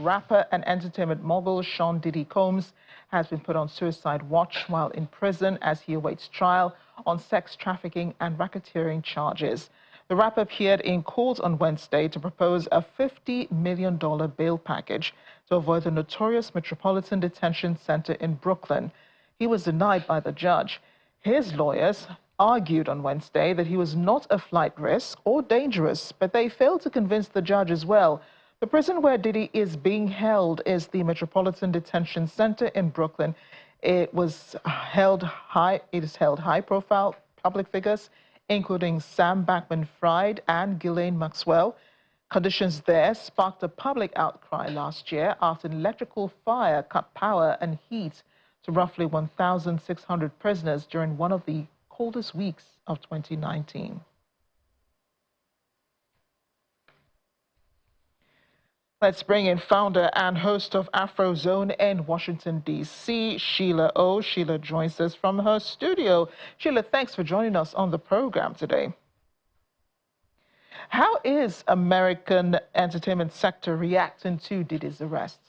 rapper and entertainment mogul Sean Diddy Combs has been put on suicide watch while in prison as he awaits trial on sex trafficking and racketeering charges. The rapper appeared in court on Wednesday to propose a $50 million bail package to avoid the notorious Metropolitan Detention Center in Brooklyn. He was denied by the judge. His lawyers argued on Wednesday that he was not a flight risk or dangerous, but they failed to convince the judge as well. The prison where Diddy is being held is the Metropolitan Detention Center in Brooklyn. It has held high-profile public figures, including Sam Bankman-Fried and Ghislaine Maxwell. Conditions there sparked a public outcry last year after an electrical fire cut power and heat to roughly 1,600 prisoners during one of the coldest weeks of 2019. Let's bring in founder and host of AfroZone in Washington, D.C., Sheila O. Sheila joins us from her studio. Sheila, thanks for joining us on the program today. How is American entertainment sector reacting to Diddy's arrest?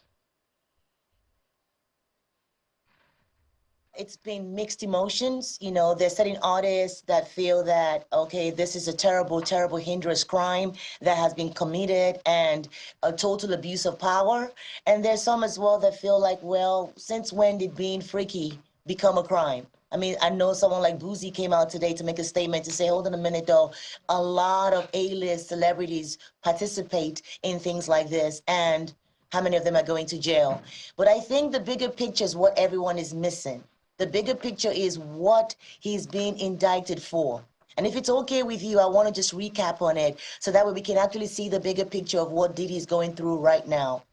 It's been mixed emotions. You know, there's certain artists that feel that, okay, this is a terrible, terrible, heinous crime that has been committed and a total abuse of power. And there's some as well that feel like, well, since when did being freaky become a crime? I mean, I know someone like Boozy came out today to make a statement to say, hold on a minute, though, a lot of A-list celebrities participate in things like this, and how many of them are going to jail? But I think the bigger picture is what everyone is missing. The bigger picture is what he's being indicted for. And if it's okay with you, I want to just recap on it so that way we can actually see the bigger picture of what Diddy is going through right now.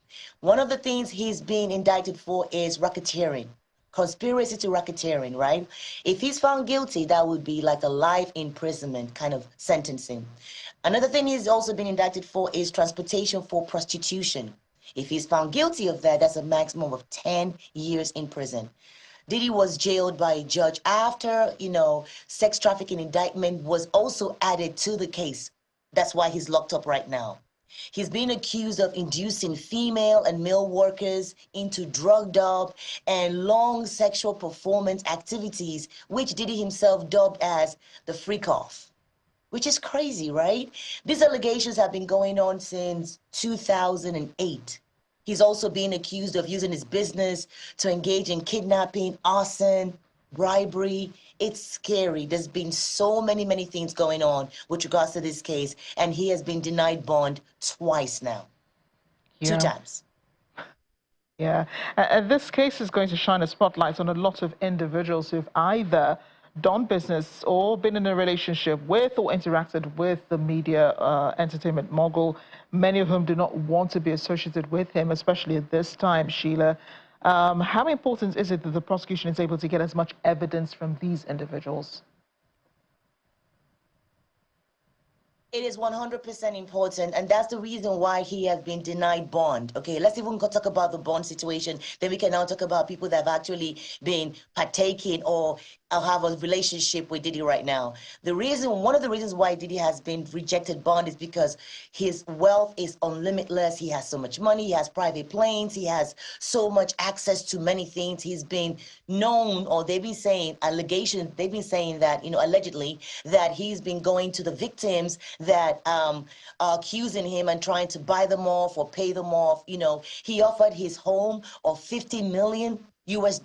One of the things he's being indicted for is racketeering, conspiracy to racketeering, right? If he's found guilty, that would be like a life imprisonment kind of sentencing. Another thing he's also been indicted for is transportation for prostitution. If he's found guilty of that, that's a maximum of 10 years in prison. Diddy was jailed by a judge after, sex trafficking indictment was also added to the case. That's why he's locked up right now. He's being accused of inducing female and male workers into drugged up and long sexual performance activities, which Diddy himself dubbed as the freak-off, which is crazy, right? These allegations have been going on since 2008. He's also being accused of using his business to engage in kidnapping, arson, bribery. It's scary. There's been so many things going on with regards to this case, and he has been denied bond twice now. Yeah. 2 times. Yeah. This case is going to shine a spotlight on a lot of individuals who've either done business or been in a relationship with or interacted with the media entertainment mogul, many of whom do not want to be associated with him, especially at this time, Sheila. How important is it that the prosecution is able to get as much evidence from these individuals? It is 100% important, and that's the reason why he has been denied bond. Okay, let's even go talk about the bond situation. Then we can now talk about people that have actually been partaking or have a relationship with Diddy right now. One of the reasons why Diddy has been rejected bond is because his wealth is unlimitless. He has so much money. He has private planes. He has so much access to many things. He's been known, or they've been saying, allegations, they've been saying that, allegedly, that he's been going to the victims that are accusing him and trying to buy them off or pay them off. He offered his home of $50 million US.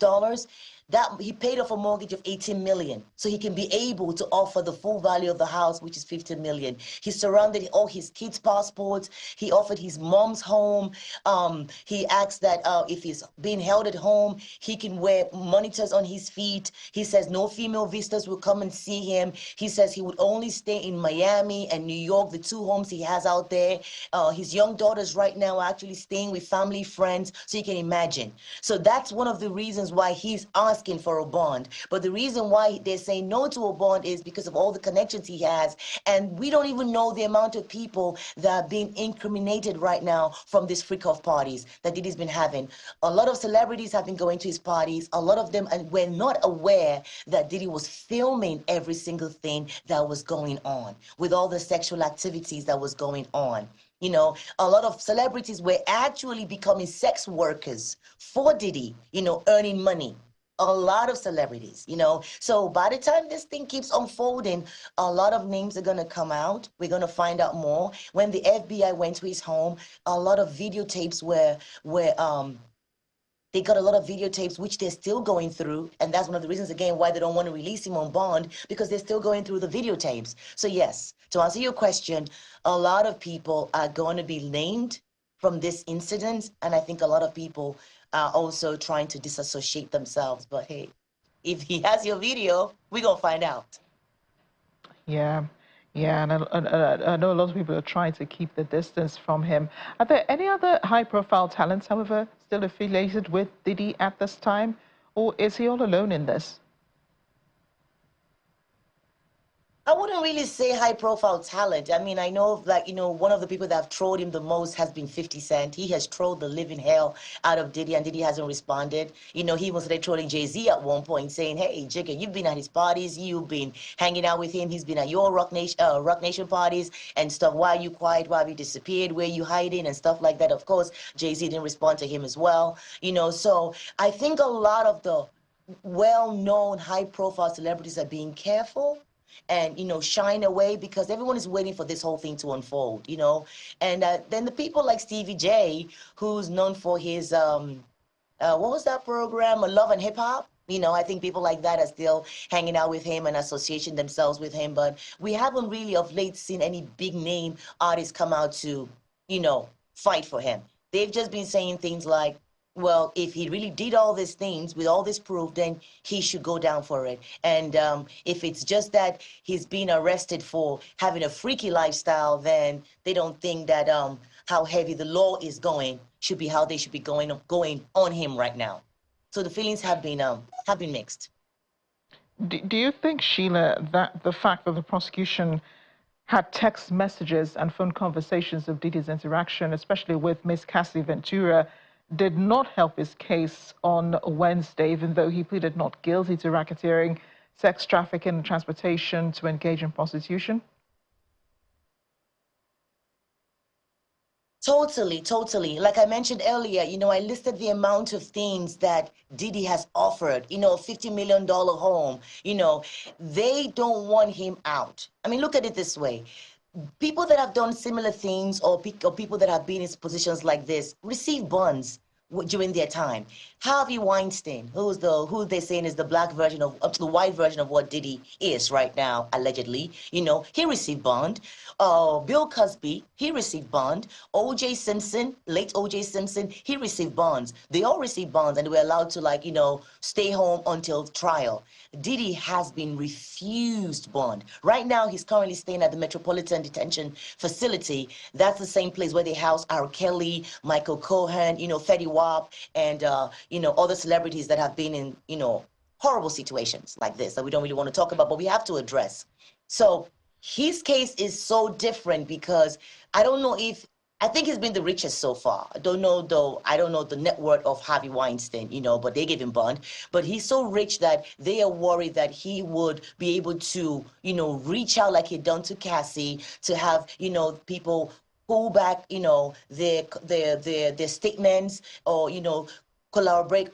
That he paid off a mortgage of $18 million, so he can be able to offer the full value of the house, which is $50 million. He surrounded all his kids' passports. He offered his mom's home. He asked that if he's being held at home, he can wear monitors on his feet. He says no female visitors will come and see him. He says he would only stay in Miami and New York, the 2 homes he has out there. His young daughters right now are actually staying with family friends, so you can imagine. So that's one of the reasons why he's asking asking for a bond. But the reason why they're saying no to a bond is because of all the connections he has. And we don't even know the amount of people that are being incriminated right now from these freak-off parties that Diddy's been having. A lot of celebrities have been going to his parties. A lot of them were not aware that Diddy was filming every single thing that was going on, with all the sexual activities that was going on. You know, a lot of celebrities were actually becoming sex workers for Diddy, you know, earning money. A lot of celebrities, you know. So by the time this thing keeps unfolding, a lot of names are going to come out. We're going to find out more. When the FBI went to his home, a lot of videotapes were they got a lot of videotapes, which they're still going through. And that's one of the reasons, again, why they don't want to release him on bond, because they're still going through the videotapes. So yes, to answer your question, a lot of people are going to be named from this incident. And I think a lot of people are also trying to disassociate themselves. But hey, if he has your video, we're going to find out. Yeah, yeah, and I know a lot of people are trying to keep the distance from him. Are there any other high-profile talents, however, still affiliated with Diddy at this time, or is he all alone in this? I wouldn't really say high profile talent. I mean, I know, like, you know, one of the people that have trolled him the most has been 50 Cent. He has trolled the living hell out of Diddy, and Diddy hasn't responded. You know, he was there trolling Jay-Z at one point, saying, hey, Jigga, you've been at his parties, you've been hanging out with him, he's been at your Rock Nation parties and stuff. Why are you quiet? Why have you disappeared? Where are you hiding? And stuff like that. Of course, Jay-Z didn't respond to him as well. You know, so I think a lot of the well-known high-profile celebrities are being careful and, you know, shine away, because everyone is waiting for this whole thing to unfold, you know. And then the people like Stevie J, who's known for his what was that program, Love and Hip Hop? You know, I think people like that are still hanging out with him and association themselves with him. But we haven't really of late seen any big name artists come out to, you know, fight for him. They've just been saying things like, well, if he really did all these things with all this proof, then he should go down for it. And if it's just that he's being arrested for having a freaky lifestyle, then they don't think that how heavy the law is going should be how they should be going on him right now. So the feelings have been mixed. Do you think, Sheila, that the fact that the prosecution had text messages and phone conversations of Diddy's interaction, especially with Miss Cassie Ventura, did not help his case on Wednesday, even though he pleaded not guilty to racketeering, sex trafficking, and transportation to engage in prostitution? Totally, totally. Like I mentioned earlier, you know, I listed the amount of things that Diddy has offered, you know, $50 million home, you know, they don't want him out. I mean, look at it this way. People that have done similar things, or people that have been in positions like this, receive bonds during their time. Harvey Weinstein, who they're saying is the black version of, up to the white version of what Diddy is right now, allegedly, you know, he received bond. Bill Cosby, he received bond. O.J. Simpson, late O.J. Simpson, he received bonds. They all received bonds, and they were allowed to, like, you know, stay home until trial. Diddy has been refused bond. Right now, he's currently staying at the Metropolitan Detention Facility. That's the same place where they house R. Kelly, Michael Cohen, you know, Fetty Wap, and, you know, other celebrities that have been in, you know, horrible situations like this that we don't really want to talk about, but we have to address. So his case is so different because I don't know if, I think he's been the richest so far. I don't know, though. I don't know the net worth of Harvey Weinstein, you know, but they gave him bond. But he's so rich that they are worried that he would be able to, you know, reach out like he'd done to Cassie, to have, you know, people pull back, you know, their statements, or, you know, collaborate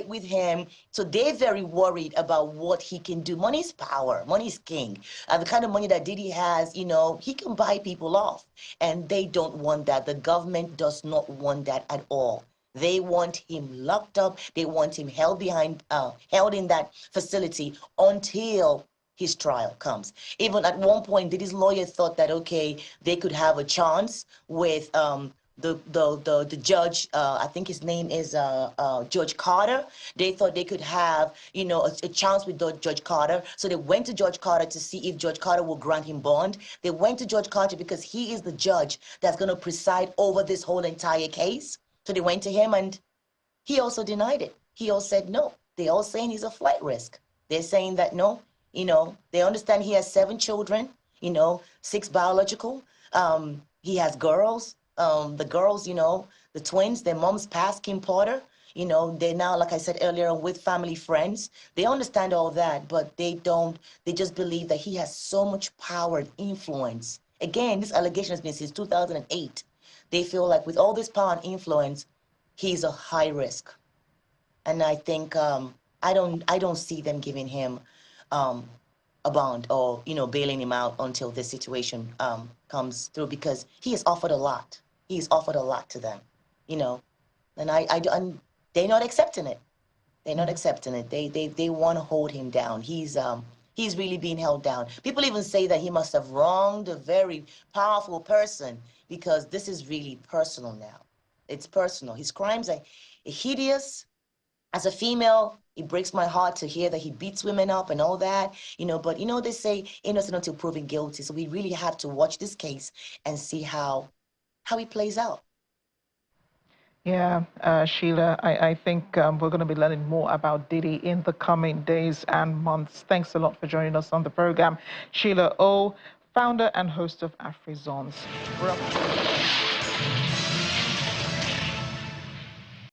with him. So they're very worried about what he can do. Money's power, money's king. And the kind of money that Diddy has, you know, he can buy people off. And they don't want that. The government does not want that at all. They want him locked up. They want him held in that facility until his trial comes. Even at one point, Diddy's lawyer thought that, okay, they could have a chance with the judge, I think his name is Judge Carter. They thought they could have, you know, a chance with Judge Carter. So they went to Judge Carter to see if Judge Carter will grant him bond. They went to Judge Carter because he is the judge that's going to preside over this whole entire case. So they went to him, and he also denied it. He also said no. They're all saying he's a flight risk. They're saying that no, they understand he has 7 children, 6 biological. He has girls. The girls, the twins, their moms passed Kim Porter. They're now, like I said earlier, with family friends. They understand all that, but they just believe that he has so much power and influence. Again, this allegation has been since 2008. They feel like with all this power and influence, he's a high risk. And I think I don't see them giving him a bond or bailing him out until this situation comes through, because he has offered a lot. He's offered a lot to them, and they're not accepting it. They're not accepting it. They want to hold him down. He's really being held down. People even say that he must have wronged a very powerful person, because this is really personal now. It's personal. His crimes are hideous. As a female, it breaks my heart to hear that he beats women up and all that, but they say innocent until proven guilty. So we really have to watch this case and see how it plays out. Yeah, Sheila, I think we're going to be learning more about Diddy in the coming days and months. Thanks a lot for joining us on the program. Sheila O, founder and host of AfriZones. We're up.